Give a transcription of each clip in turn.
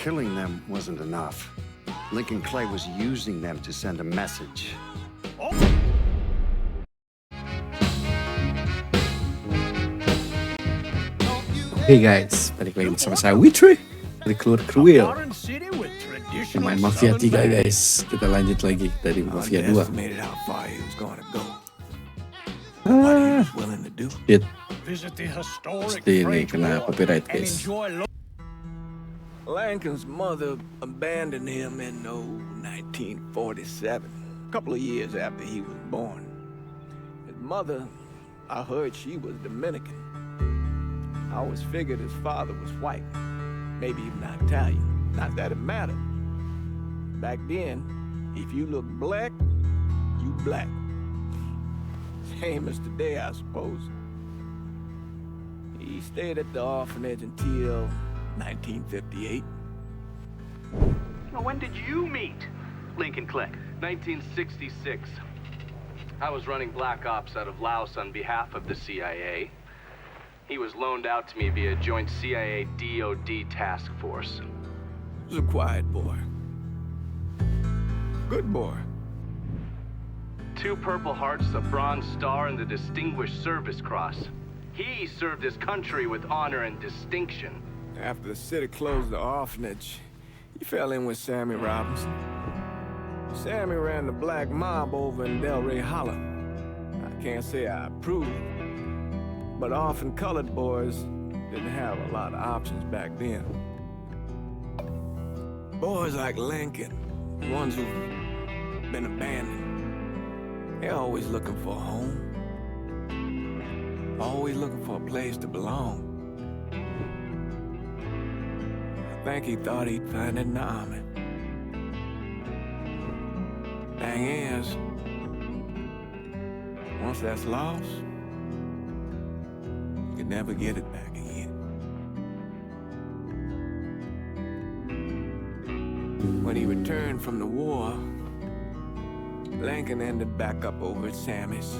killing them wasn't enough. Lincoln Clay was using them to send a message. Hey guys, balik lagi bersama saya Witri dari keluar Kruil. Main Mafia 3 guys. Kita lanjut lagi dari Mafia 2. Shit. Pasti ini kena copyright guys. Lincoln's mother abandoned him in 1947, a couple of years after he was born. His mother, I heard she was Dominican. I always figured his father was white, maybe even Italian. Not that it mattered. Back then, if you look black, you black. Same as today, I suppose. He stayed at the orphanage until 1958. Now, when did you meet Lincoln Clay? 1966. I was running black ops out of Laos on behalf of the CIA. He was loaned out to me via joint CIA-DOD task force. He was a quiet boy. Good boy. 2 Purple Hearts, a Bronze Star, and the Distinguished Service Cross. He served his country with honor and distinction. After the city closed the orphanage, he fell in with Sammy Robinson. Sammy ran the black mob over in Delray Hollow. I can't say I approved, but orphan colored boys didn't have a lot of options back then. Boys like Lincoln, ones who've been abandoned, they're always looking for a home. Always looking for a place to belong. I think he thought he'd find it in the army. Thing is, once that's lost, you can never get it back again. When he returned from the war, Lincoln ended back up over at Sammy's.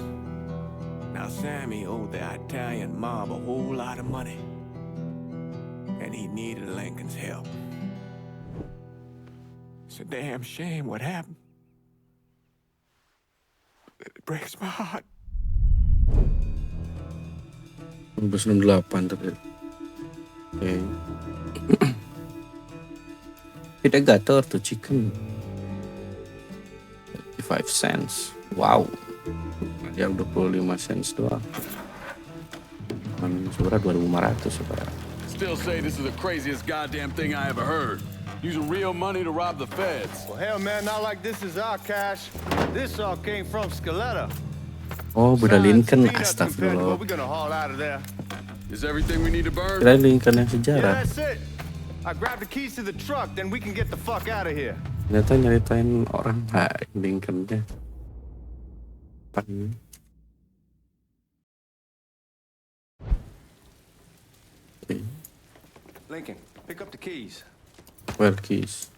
Now Sammy owed the Italian mob a whole lot of money, and he needed Lincoln's help. It's a damn shame what happened. It breaks my heart. 1968 tapi. Okay. Kita gator tuh chicken. 55 cents. Wow. Yang 25 cents doang. Sebenarnya 2.500 sebenarnya. Still say this is the craziest goddamn thing I ever heard. Using real money to rob the feds. Well, hell, man, not like this is our cash. This all came from Scaletta. Oh, beda Lincoln, astagfirullah. We're gonna haul out of there. Is everything we need to burn? Kira Lincoln yang Yeah, sejarah. that's it. I grabbed the keys to the truck, then we can get the fuck out of here. Ternyata nyeritain orang Lincoln-nya. Pan. Lincoln, pick up the keys. Well, keys.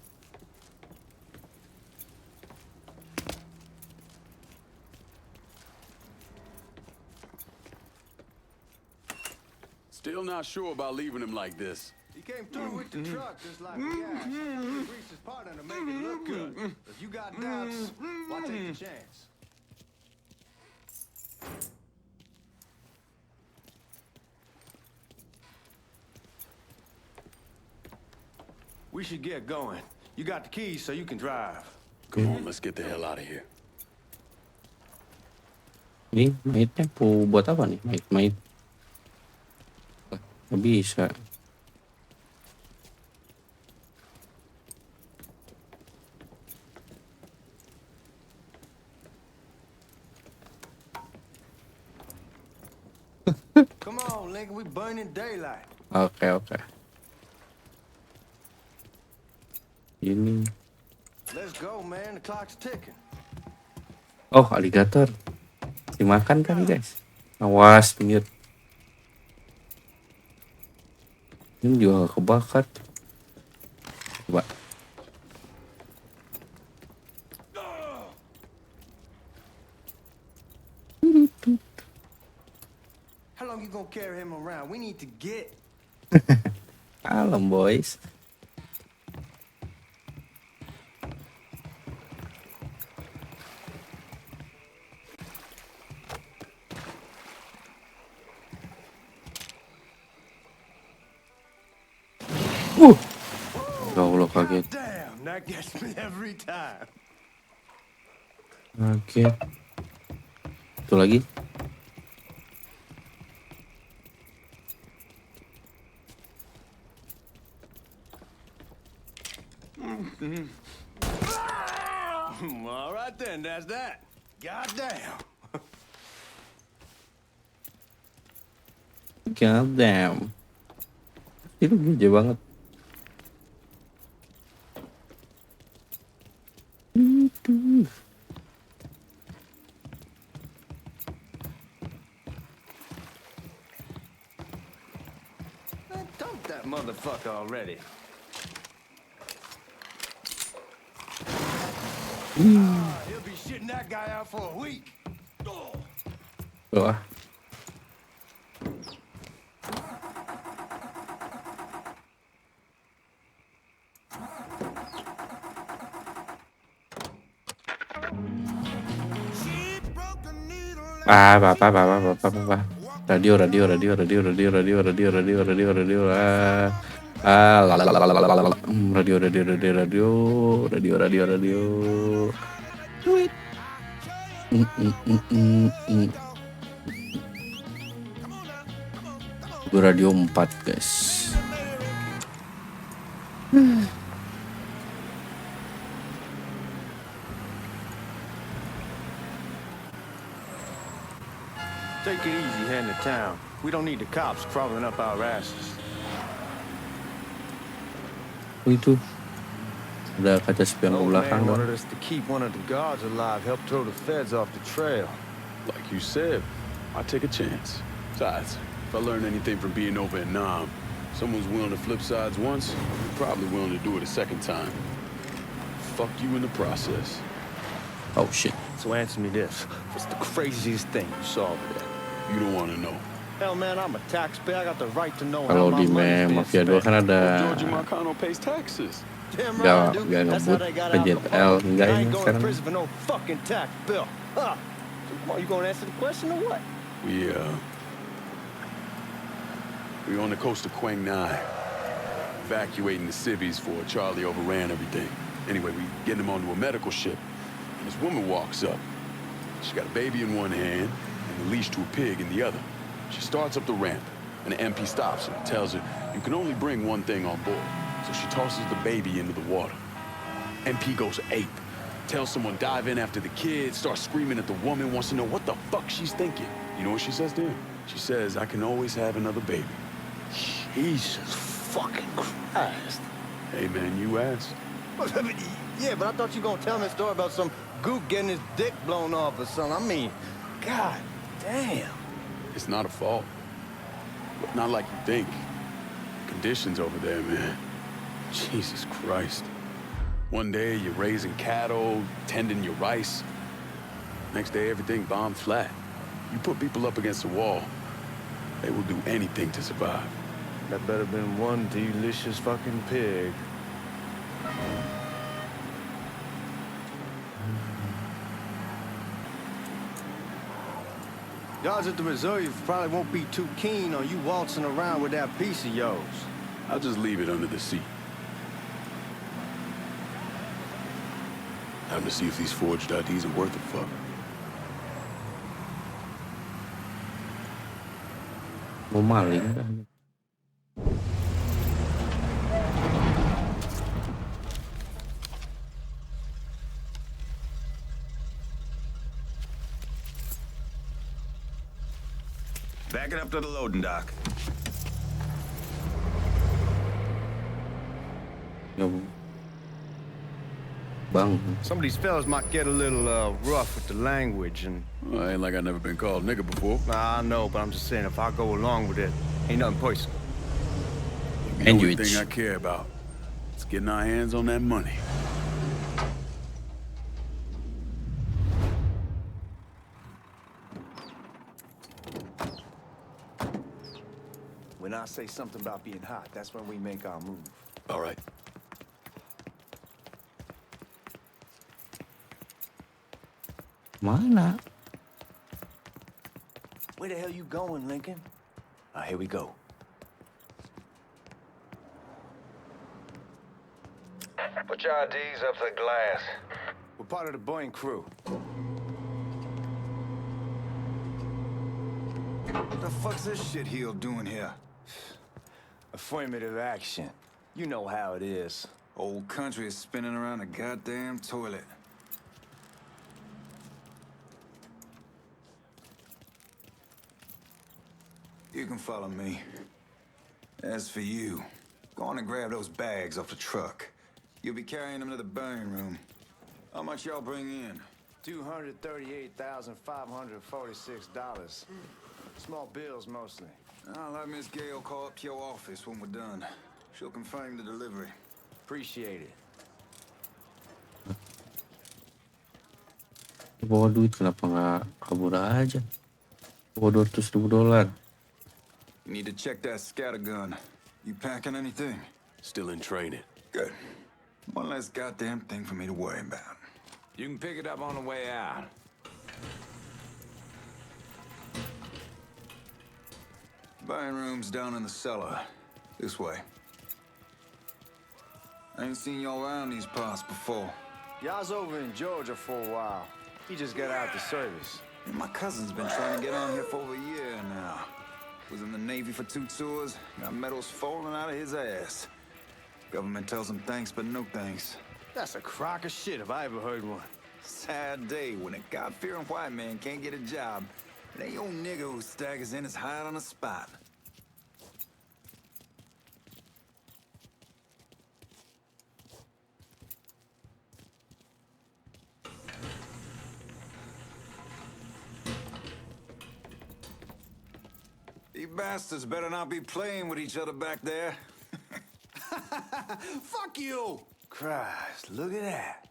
Still not sure about leaving him like this. He came through with the truck just like we asked. The grease his partner to make it look good. If you got doubts, why take the chance? We should get going. You got the keys so you can drive. Come on, let's get the hell out of here. Ini maitnya buat apa nih? Mait. Nggak bisa. Come on, Lincoln, we burning daylight. Oke. Ini. Let's go, man. The clock's ticking. Oh, aligator. Dimakan kan, guys? Awas, pinggir. Ini juga kebakar. Coba. How long you gonna carry him around? We need to get. Kalem, boys. That gets me every time. Oke. Itu lagi. All right then, that's that. Goddamn. God damn. Itu gede banget. Man, dump that motherfucker already. He'll be shitting that guy out for a week. Wah. Apa. Radio. Radio. Tweet. Radio 4, guys. Take it easy heading to town. We don't need the cops crawling up our asses. Itu ada kaca spion ke Old belakang. man wanted us to keep one of the guards alive, help throw the feds off the trail. Like you said, I take a chance. Besides, if I learn anything from being over in Nam, someone's willing to flip sides once, they're probably willing to do it a second time. Fuck you in the process. Oh shit. So answer me this. What's the craziest thing you saw over there? You don't want to know. Hell, man, I'm a taxpayer. I got the right to know Kalau how di my money's Mafia being 2 kan spent. ada Georgie Marcano pays taxes. Damn Gak right, dude. That's how ngebut they got ke out of the JTL park. hingga I ini ain't going to sekarang. prison for no fucking tax bill. Huh. So come on, you gonna answer the question or what? We on the coast of Quang Nai, evacuating the civvies for Charlie overran everything. Anyway, we getting him onto a medical ship, and this woman walks up. She got a baby in one hand and a leash to a pig in the other. She starts up the ramp, and the MP stops her and tells her, you can only bring one thing on board. So she tosses the baby into the water. MP goes ape, tells someone dive in after the kid, starts screaming at the woman, wants to know what the fuck she's thinking. You know what she says to him? She says, I can always have another baby. Jesus fucking Christ. Hey man, you asked. Yeah, but I thought you were gonna tell me a story about some gook getting his dick blown off or something. I mean, god damn. It's not a fault. Not like you think. Conditions over there, man. Jesus Christ. One day you're raising cattle, tending your rice. Next day everything bombed flat. You put people up against the wall, they will do anything to survive. That better been one delicious fucking pig. Guys at the Missouri probably won't be too keen on you waltzing around with that piece of yours. I'll just leave it under the seat. Time to see if these forged IDs are worth a fuck. Mau maling dah. Back it up to the loading dock. Ya, Bang. Some of these fellas might get a little rough with the language, and Well, ain't like I never been called nigga before. I know, but I'm just saying if I go along with it, ain't nothing personal. The only Language. thing I care about is getting our hands on that money. When I say something about being hot, that's when we make our move. All right. Mana? Where the hell you going, Lincoln? Here we go. Put your IDs up to the glass. We're part of the Boeing crew. What the fuck's this shitheel doing here? Affirmative action. You know how it is. Old country is spinning around a goddamn toilet. You can follow me. As for you, go on and grab those bags off the truck. You'll be carrying them to the burning room. How much y'all bring in? $238,546. Small bills, mostly. I'll have Miss Gale call up to your office when we're done. She'll confirm the delivery. Appreciate it. Bawa duit kenapa nggak kabur aja? Bawa $200,000. You need to check that scattergun. You packing anything? Still in training. Good. One less goddamn thing for me to worry about. You can pick it up on the way out. Buying room's down in the cellar. This way. I ain't seen y'all around these parts before. Y'all's over in Georgia for a while. He just got out the service. And my cousin's been trying to get on here for over a year now. Was in the Navy for 2 tours, got medals falling out of his ass. Government tells him thanks, but no thanks. That's a crock of shit if I ever heard one. Sad day when a God-fearing white man can't get a job. And ain't old nigga who staggers in his hide on the spot. You bastards better not be playing with each other back there. Fuck you! Christ, look at that.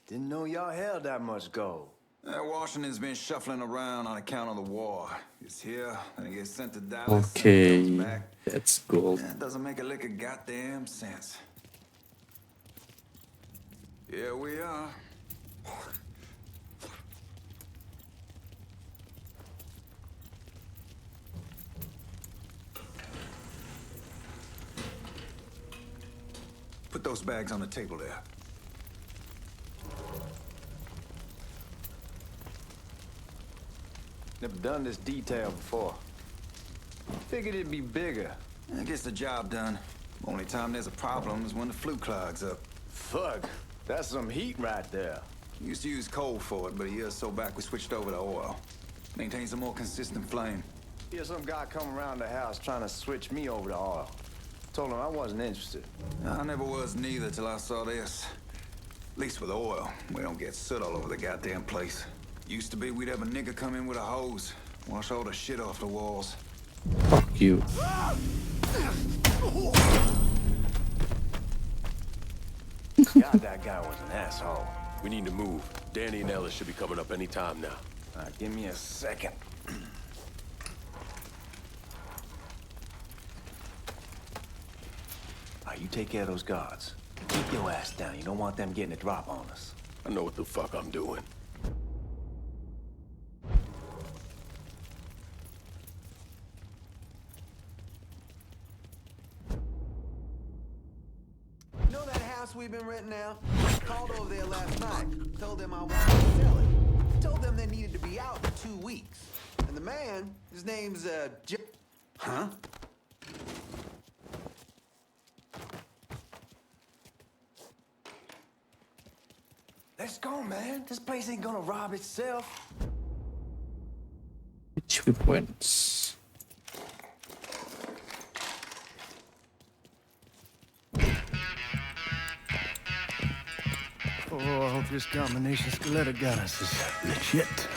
Didn't know y'all held that much gold. Washington's been shuffling around on account of the war. It's here, and it gets sent to Dallas. Okay, and comes back. that's gold. That doesn't make a lick of goddamn sense. Here we are. Put those bags on the table there. Never done this detail before. Figured it'd be bigger. It gets the job done. Only time there's a problem is when the flue clogs up. Fuck, that's some heat right there. Used to use coal for it, but a year or so back we switched over to oil. Maintains a more consistent flame. Here's some guy come around the house trying to switch me over to oil. Told him I wasn't interested. I never was neither till I saw this. At least with oil, we don't get soot all over the goddamn place. Used to be we'd have a nigga come in with a hose, wash all the shit off the walls. Fuck you. God, that guy was an asshole. We need to move. Danny and Ellis should be coming up any time now. Give me a second. You take care of those guards. Keep your ass down. You don't want them getting a drop on us. I know what the fuck I'm doing. You know that house we've been renting out? Called over there last night. Told them I wanted to sell it. Told them they needed to be out in 2 weeks. And the man, his name's, Huh? Let's go, man. This place ain't gonna rob itself. HP points. Oh, I hope this combination skeleton got us is legit.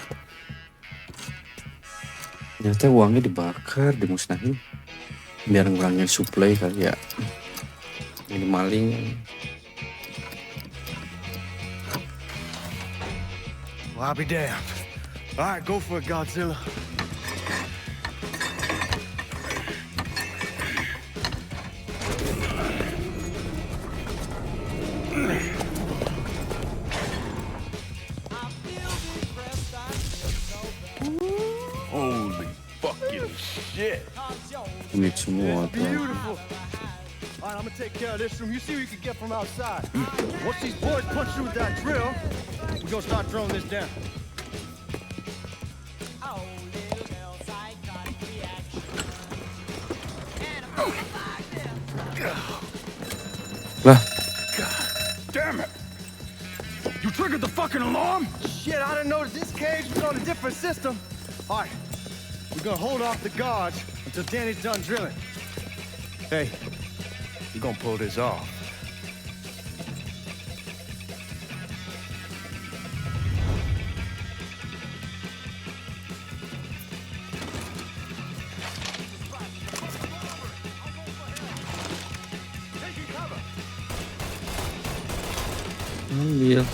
Ternyata uangnya dibakar, dimusnahin. Biar ngurangin supply kali ya. Ini maling. Well, I'll be damned. All right, go for it, Godzilla. Holy fucking shit. Duit semua tuh. Beautiful. All right, I'm gonna take care of this room. You see what you can get from outside. Once these boys punch through with that drill, we're gonna start throwing this down. Lah, Damn it! You triggered the fucking alarm? Shit, I didn't notice this cage was on a different system. All right, we're gonna hold off the guards until Danny's done drilling. Hey, we're gonna pull this off. ambil.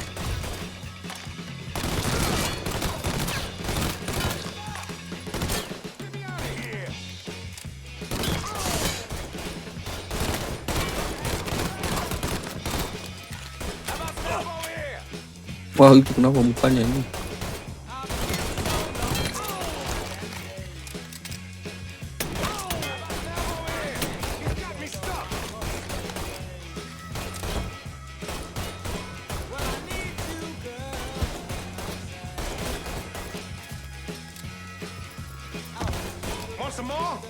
Wah, itu kenapa mukanya ini? Want some more?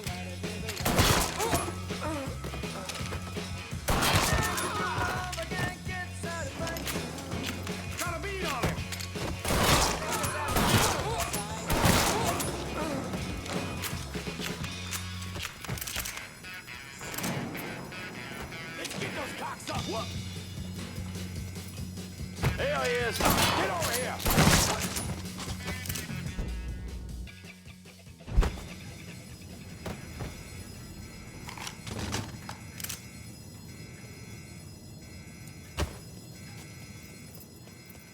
There he is. Get over here.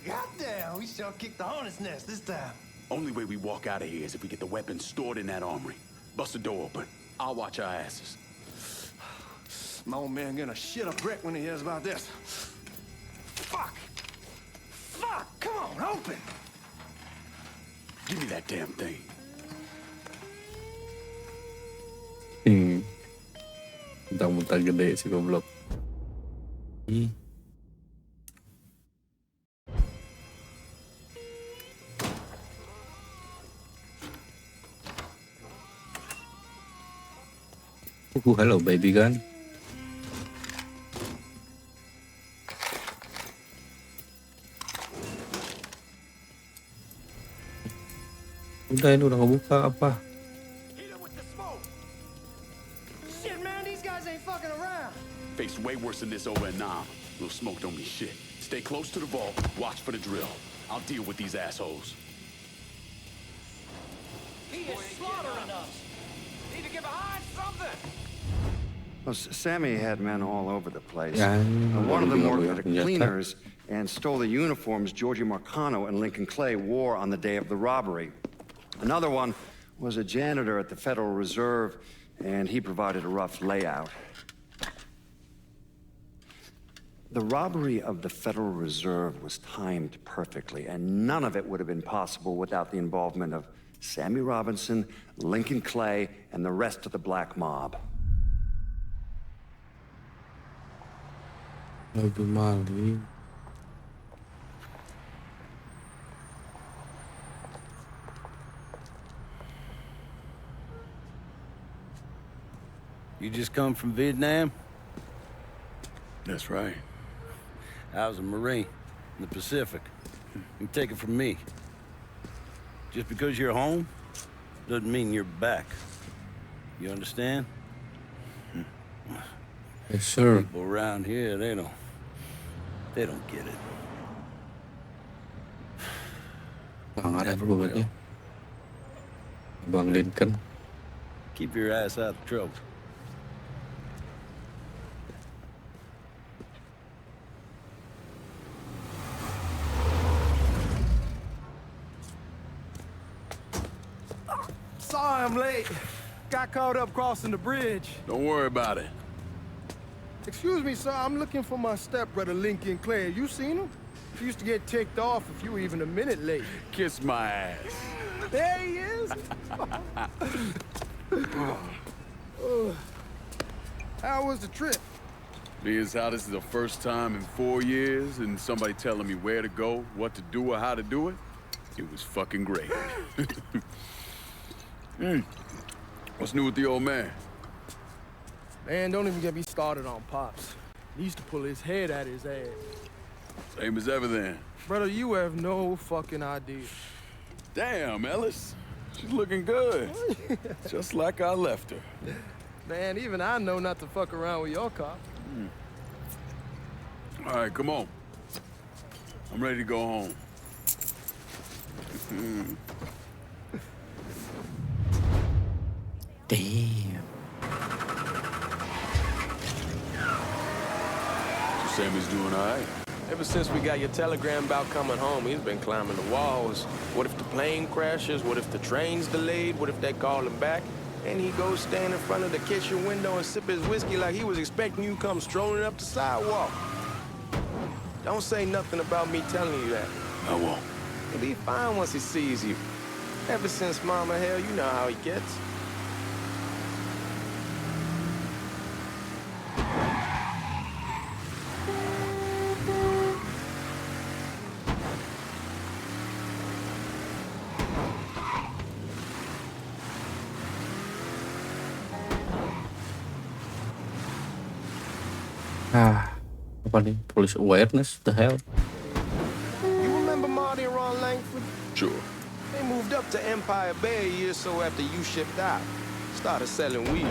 Goddamn, we sure kicked the hornet's nest this time. Only way we walk out of here is if we get the weapons stored in that armory. Bust the door open. I'll watch our asses. My old man gonna shit a brick when he hears about this. Fuck! Fuck! Come on, open! Give me that damn thing. Muntah-muntah gede si goblok. Hello baby kan. Udah ini udah kebuka apa? Shit, man, these guys ain't fucking around. Faced way worse than this over in Nam. Little smoke don't mean shit. Stay close to the vault. Watch for the drill. I'll deal with these assholes. He is slaughtering us. Need to get behind something. Well, Sammy had men all over the place. Yeah, One of them worked at a yeah. cleaners and stole the uniforms Georgie Marcano and Lincoln Clay wore on the day of the robbery. Another one was a janitor at the Federal Reserve, and he provided a rough layout. The robbery of the Federal Reserve was timed perfectly, and none of it would have been possible without the involvement of Sammy Robinson, Lincoln Clay, and the rest of the black mob. Kembali. You just come from Vietnam? That's right. I was a Marine in the Pacific. You take it from me. Just because you're home doesn't mean you're back. You understand? Yes, sir. People around here, they don't get it. Pangalan pokoknya. Bang Lincoln. Keep your ass out of trouble. Sorry I'm late. Got caught up crossing the bridge. Don't worry about it. Excuse me, sir. I'm looking for my stepbrother, Lincoln Clay. You seen him? He used to get ticked off if you were even a minute late. Kiss my ass. There he is. How was the trip? Being how this is the first time in 4 years and somebody telling me where to go, what to do, or how to do it, it was fucking great. What's new with the old man? Man, don't even get me started on Pops. He used to pull his head out his ass. Same as ever then. Brother, you have no fucking idea. Damn, Ellis. She's looking good. Just like I left her. Man, even I know not to fuck around with your car. All right, come on. I'm ready to go home. Damn. So Sammy's doing all right? Ever since we got your telegram about coming home, he's been climbing the walls. What if the plane crashes? What if the train's delayed? What if they call him back? And he goes stand in front of the kitchen window and sip his whiskey like he was expecting you to come strolling up the sidewalk. Don't say nothing about me telling you that. I won't. He'll be fine once he sees you. Ever since Mama, hell, you know how he gets. Apa nih? Police awareness, the hell? You remember Marty and Ron Langford? Sure. They moved up to Empire Bay a year or so after you shipped out. Started selling weed.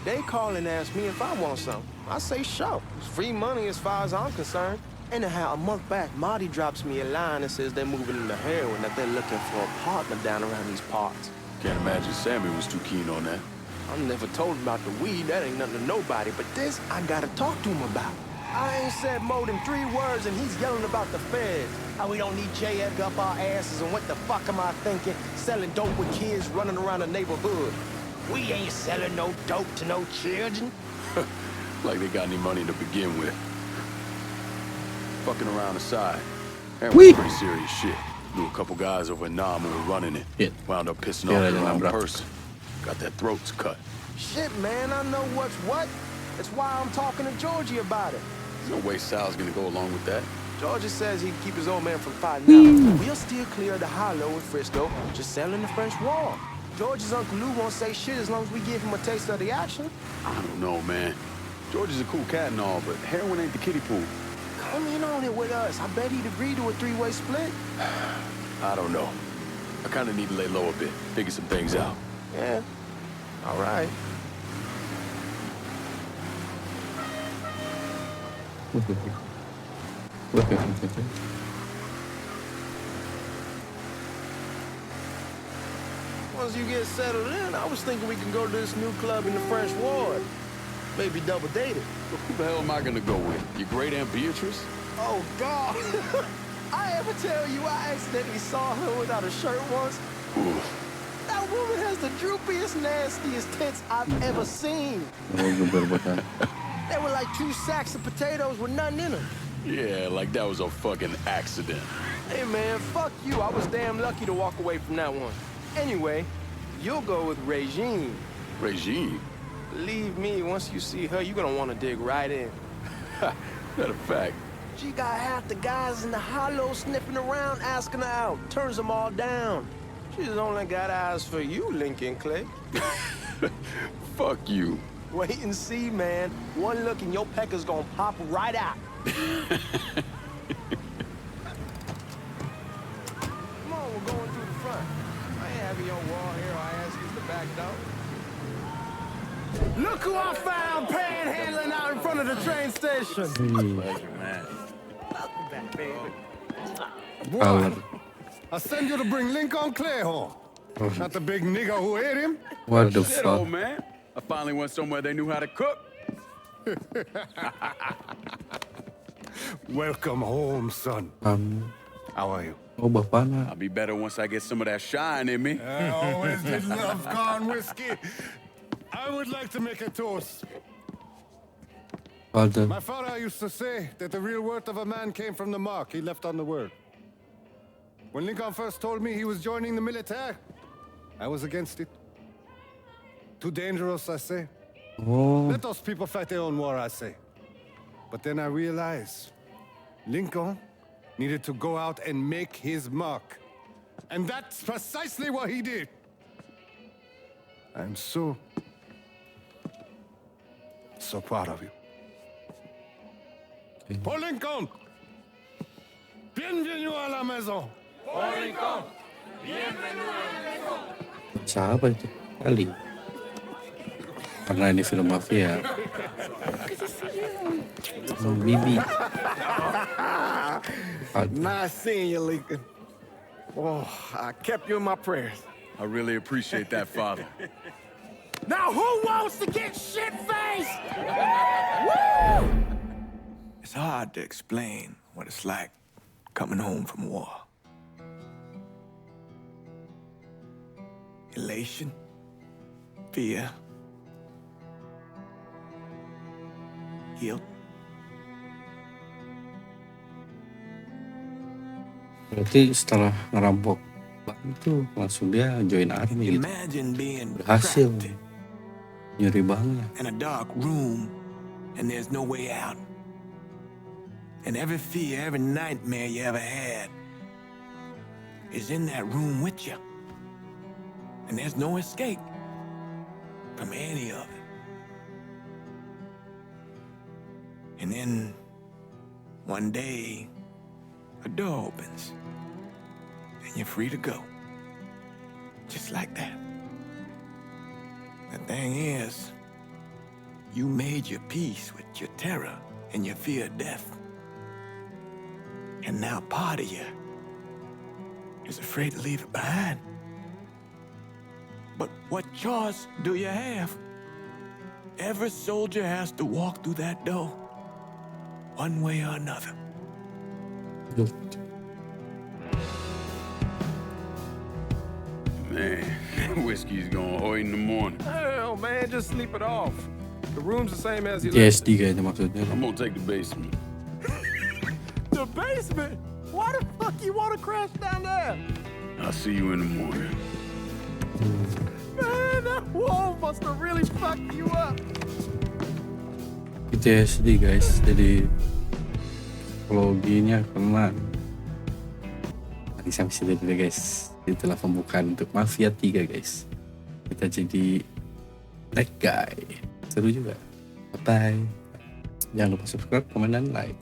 They call and ask me if I want some. I say sure. It's free money as far as I'm concerned. Anyhow, a month back, Marty drops me a line and says they're moving into heroin, that they're looking for a partner down around these parts. Can't imagine Sammy was too keen on that. I never told him about the weed. That ain't nothing to nobody. But this, I gotta talk to him about. I ain't said more than 3 words, and he's yelling about the feds. How we don't need J. Edgar up our asses, and what the fuck am I thinking? Selling dope with kids running around the neighborhood. We ain't selling no dope to no children. Like they got any money to begin with. Fucking around aside. That Whee! was pretty serious shit. Knew a couple guys over in Nam who were running it. Shit. Wound up pissing Yeah, off the yeah, wrong bro. person. Got their throats cut. Shit, man, I know what's what. That's why I'm talking to Georgie about it. There's no way Sal's gonna go along with that. Georgie says he'd keep his old man from fighting out. We'll still clear the hollow in Frisco, just selling the French wall. George's Uncle Lou won't say shit as long as we give him a taste of the action. I don't know, man. George is a cool cat and all, but heroin ain't the kiddie pool. Come in on it with us. I bet he'd agree to a 3-way split. I don't know. I kind of need to lay low a bit, figure some things out. Yeah, all right. Once you get settled in, I was thinking we could go to this new club in the French Ward. Maybe double date it. Who the hell am I gonna go with? Your great Aunt Beatrice? Oh, God. I ever tell you I accidentally saw her without a shirt once? Ooh. That woman has the droopiest, nastiest tits I've ever seen. They were like 2 sacks of potatoes with nothing in them. Yeah, like that was a fucking accident. Hey, man, fuck you. I was damn lucky to walk away from that one. Anyway, you'll go with Regine. Regine? Believe me, once you see her, you're gonna want to dig right in. Matter of fact. She got half the guys in the hollow sniffing around, asking her out. Turns them all down. She's only got eyes for you, Lincoln Clay. Fuck you. Wait and see, man. One look and your pecker's gonna pop right out. Come on, we're going through the front. I ain't having your wall here. I ask you the back door. Look who I found panhandling out in front of the train station. Pleasure, man. Welcome back, baby. Boy, I send you to bring Lincoln Clay home. Not the big nigga who ate him. What the Shit, fuck? old man. I finally went somewhere they knew how to cook. Welcome home, son. How are you? Oh, bapaknya. I'll be better once I get some of that shine in me. I always did love corn whiskey. I would like to make a toast. Father. My father used to say that the real worth of a man came from the mark he left on the world. When Lincoln first told me he was joining the military, I was against it. Too dangerous, I say. Oh, Let those people fight their own war, I say. But then I realized Lincoln needed to go out and make his mark. And that's precisely what he did. I'm so proud of you. Paul Lincoln! Bienvenue à la maison! Paul Lincoln! Bienvenue à la maison! Siapa itu? Kali. Pernah di film Mafia. Bibi. Nice seeing you, Lincoln. Oh, I kept you in my prayers. I really appreciate that, Father. Now who wants to get shit-faced? Woo! It's hard to explain what it's like coming home from war. Elation, fear, guilt. Berarti setelah ngerampok itu langsung dia join army gitu. Imagine being Berhasil trapped nyuri banknya. in a dark room and there's no way out. And every fear, every nightmare you ever had is in that room with you. And there's no escape from any of it. And then one day, a door opens and you're free to go. Just like that. The thing is, you made your peace with your terror and your fear of death. And now part of you is afraid to leave it behind. But what choice do you have? Every soldier has to walk through that door, one way or another. Man, whiskey's going hard in the morning. Hell, man, just sleep it off. The room's the same as you left. PTSD kayaknya maksudnya. I'm gonna take the basement. The basement? Why the fuck you want to crash down there? I'll see you in the morning. Man, that wall must have really fucked you up. PTSD guys, jadi psikologinya kena. Tadi sampai sini dulu guys. Itulah pembukaan untuk Mafia 3 guys. Kita jadi bad guy. Seru juga. Bye. Jangan lupa subscribe, komen, dan like.